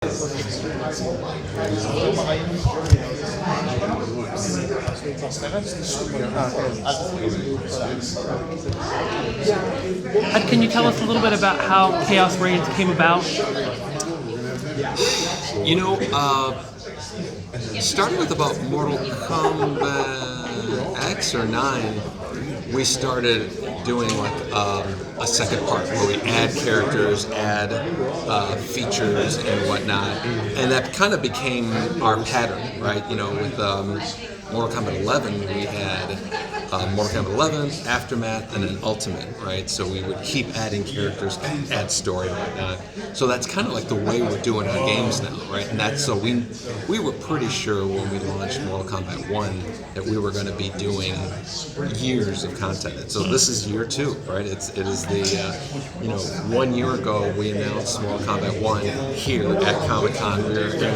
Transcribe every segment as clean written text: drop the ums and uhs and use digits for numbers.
Can you tell us a little bit about how Chaos Reigns came about? You know, starting with about Mortal Kombat X or 9, we started doing like a second part where we add characters, add features and whatnot, and that kind of became our pattern, right? You know, with Mortal Kombat 11, we had Mortal Kombat 11, Aftermath, and then Ultimate, right? So we would keep adding characters, add story and whatnot. So that's kind of like the way we're doing our games now, right? And that's so we were pretty sure when we launched Mortal Kombat 1 that we were going to be doing years of content. And so this is year 2, right? It is the 1 year ago we announced Mortal Kombat 1 here at Comic-Con. We were in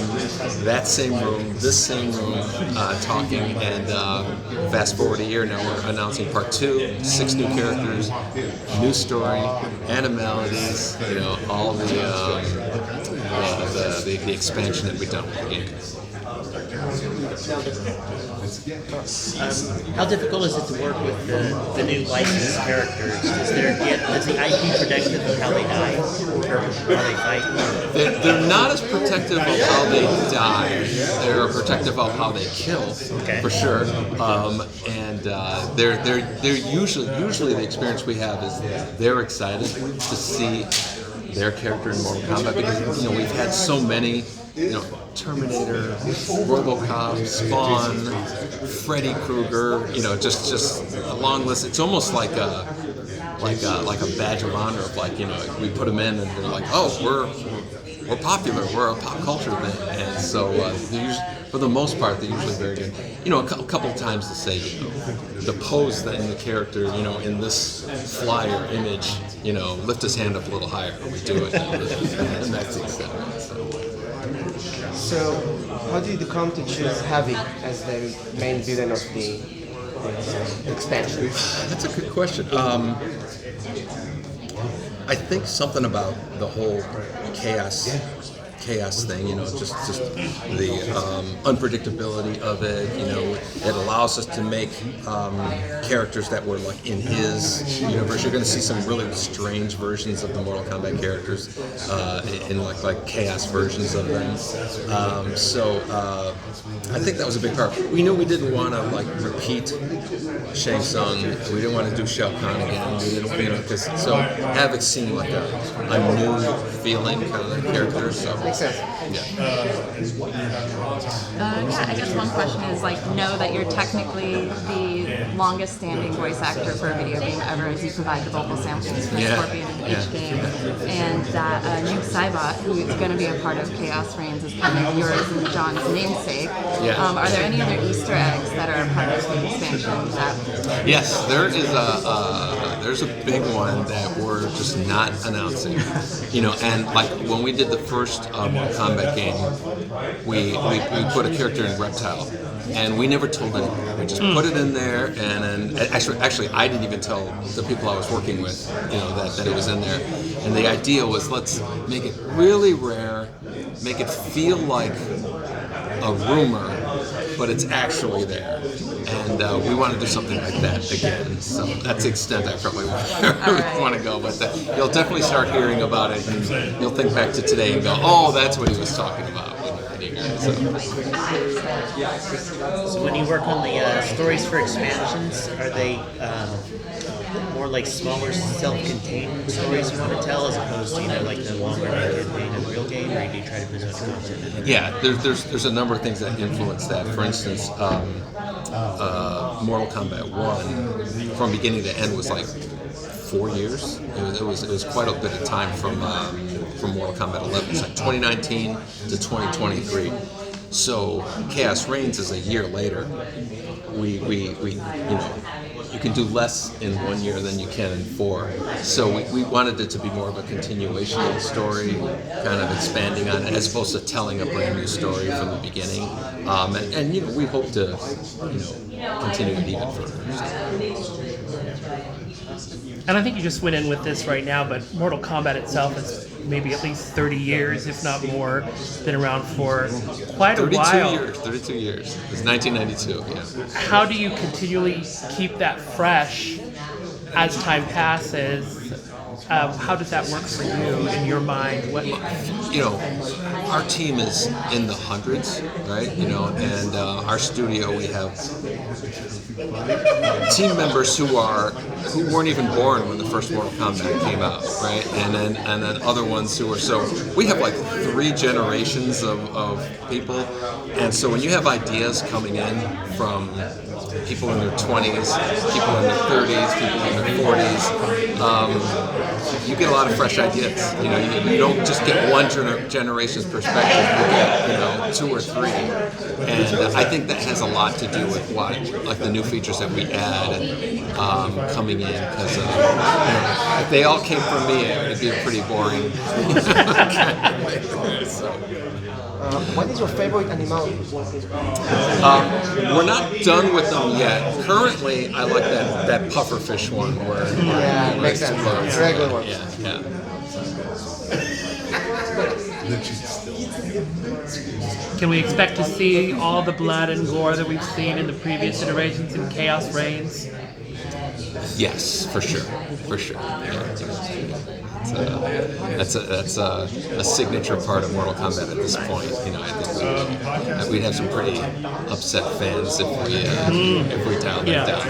that same room, this same room, talking, and fast forward a year now, we're announcing part 2, 6 new characters, new story, Animalities, you know, all the expansion that we've done with the game. How difficult is it to work with the new licensed characters? Is the IP protective of how they die or how they fight? They're not as protective of how they die. They're protective of how they kill, for sure. And they're usually the experience we have is they're excited to see their character in Mortal Kombat because we've had so many. Terminator, RoboCop, Spawn, Freddy Krueger. Just a long list. It's almost like a badge of honor of we put them in and they're like, oh, we're popular. We're a pop culture thing, and so for the most part they're usually very good. A couple of times to say the pose that in the character, in this flyer image, lift his hand up a little higher. We do it, and that's the extent. So, how did you come to choose Havik as the main villain of the expansion? That's a good question. I think something about the whole chaos thing, just the unpredictability of it, it allows us to make characters that were like in his universe. You're going to see some really strange versions of the Mortal Kombat characters in like chaos versions of them. I think that was a big part. We knew we didn't want to repeat Shang Tsung. We didn't want to do Shao Kahn again. We didn't, so Havik seemed like a new feeling kind of character. So. I guess one question is know that you're technically the longest standing voice actor for a video game ever, as you provide the vocal samples for Scorpion in each game, and that Nuke Saibot, who is going to be a part of Chaos Reigns, is kind of yours and John's namesake. Are there any other Easter eggs that are a part of the expansion? Yes, there is there's a big one that we're just not announcing. And when we did the first Mortal Kombat game, we put a character in Reptile, and we never told anyone. We just put it in there, and then actually I didn't even tell the people I was working with, that it was in there. And the idea was, let's make it really rare, make it feel like a rumor, but it's actually there. And we want to do something like that again. So that's the extent I probably want to go. But you'll definitely start hearing about it, and you'll think back to today and go, oh, that's what he was talking about. So when you work on the stories for expansions, are they more like smaller, self-contained stories you want to tell, as opposed to the longer campaign of a real game, or do you try to present content? Yeah, there's a number of things that influence that. For instance, Mortal Kombat 1 from beginning to end was 4 years. It was quite a bit of time from Mortal Kombat 11. It's 2019 to 2023. So Chaos Reigns is a year later. We you can do less in 1 year than you can in 4. So we wanted it to be more of a continuation of the story, kind of expanding on it, as opposed to telling a brand new story from the beginning. And we hope to continue it even further. and I think you just went in with this right now, but Mortal Kombat itself is maybe at least 30 years, if not more, been around for quite a while. 32 years. It's 1992, yeah. How do you continually keep that fresh as time passes? How does that work for you in your mind? What? You know, our team is in the hundreds, right? You know, and our studio, we have team members who weren't even born when the first Mortal Kombat came out, right? And then other ones who are, so we have like 3 generations of people, and so when you have ideas coming in from people in their 20s, people in their 30s, people in their 40s, you get a lot of fresh ideas. You know, you don't just get one generation's perspective. You get, you know, 2 or 3, and I think that has a lot to do with what, like the new features that we add coming in. Because you know, if they all came from me, it'd be a pretty boring. So. What is your favorite Animalities? We're not done with them yet. Currently, I like that pufferfish one where Yeah, makes sense. explodes. Regular one. Yeah. Can we expect to see all the blood and gore that we've seen in the previous iterations in Chaos Reigns? Yes, for sure. Yeah. That's a signature part of Mortal Kombat at this point. You know, I think we'd have some pretty upset fans if we dialed that down.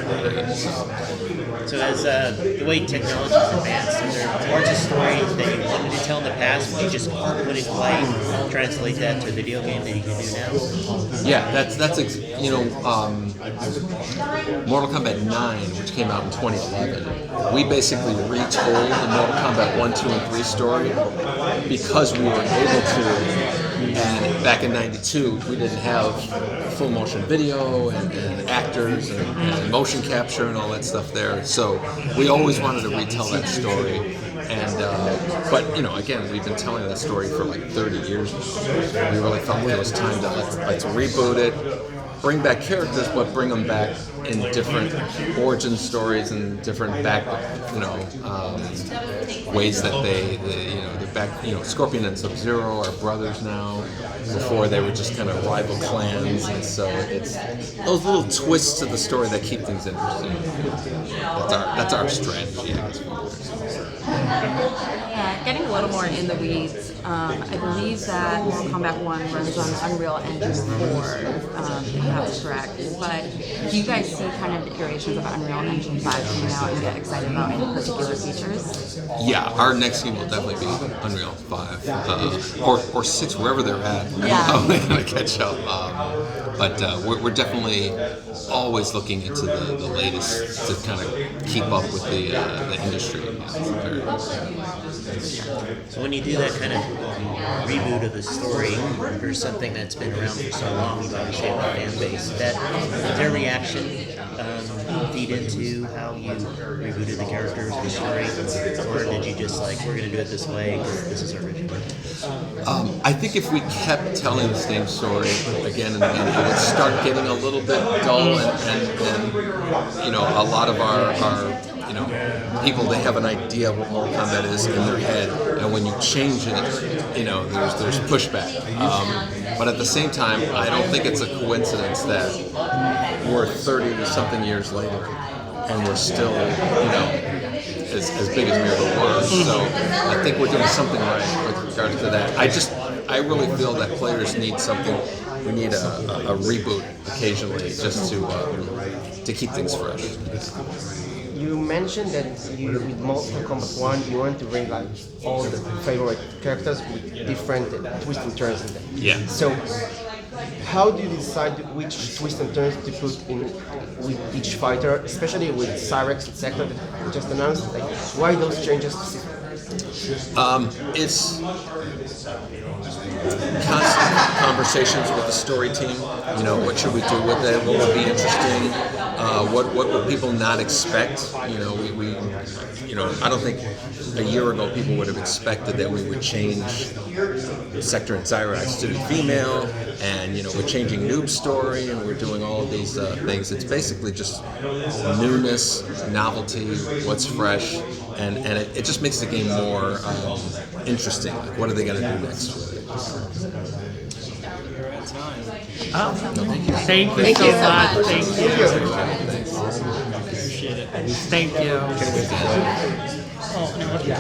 So as the way technology has advanced, are there parts of stories that you wanted to tell in the past, but you just couldn't quite translate that to a video game that you can do now? Yeah, that's you know, Mortal Kombat 9, which came out in 2011, we basically retold the Mortal Kombat 1, 2, and 3 story because we were able to. And back in '92, we didn't have full motion video and actors and motion capture and all that stuff there. So we always wanted to retell that story. And but you know, again, we've been telling that story for like 30 years now. We really felt it was time to let's reboot it, bring back characters, but bring them back in different origin stories and different back, you know, ways that they you know, they're back. You know, Scorpion and Sub-Zero are brothers now. Before they were just kind of rival clans, and so it's those little twists to the story that keep things interesting. That's our strategy, I guess. Yeah, getting a little more in the weeds, I believe that Mortal Kombat 1 runs on Unreal Engine 4, if that's correct. But do you guys see kind of iterations of Unreal Engine 5 coming out and get excited about any particular features? Yeah, our next game will definitely be Unreal 5, or 6, wherever they're at. Yeah. They're gonna catch up. But we're definitely always looking into the latest to kind of keep up with the industry. So when you do that kind of reboot of the story for something that's been around for so long, you've obviously have a fan base. Does their reaction feed into how you rebooted the characters, the story, or did you just like, we're going to do it this way because this is original? I think if we kept telling the same story again and again, it would start getting a little bit dull, and you know, a lot of our you know, people, they have an idea of what Mortal Kombat is in their head, and when you change it, you know, there's pushback. But at the same time, I don't think it's a coincidence that we're 30-something years later, and we're still, you know, as big as we ever were. So I think we're doing something right with regards to that. I really feel that players need something. We need a reboot occasionally, just to keep things fresh. You mentioned that with Mortal Kombat 1, you want to bring like all the favorite characters with different twists and turns in them. Yeah. So, how do you decide which twists and turns to put in with each fighter, especially with Cyrex and Sector that we just announced? Like, why those changes? It's constant conversations with the story team. You know, what should we do with it? What would be interesting? What would people not expect? You know, we you know, I don't think a year ago people would have expected that we would change Sector and Zyrax to be female, and you know, we're changing Noob story, and we're doing all of these things. It's basically just newness, novelty, what's fresh, and it just makes the game more interesting. Like, what are they going to do next with it? Thank you so much. Thank you. Thank you.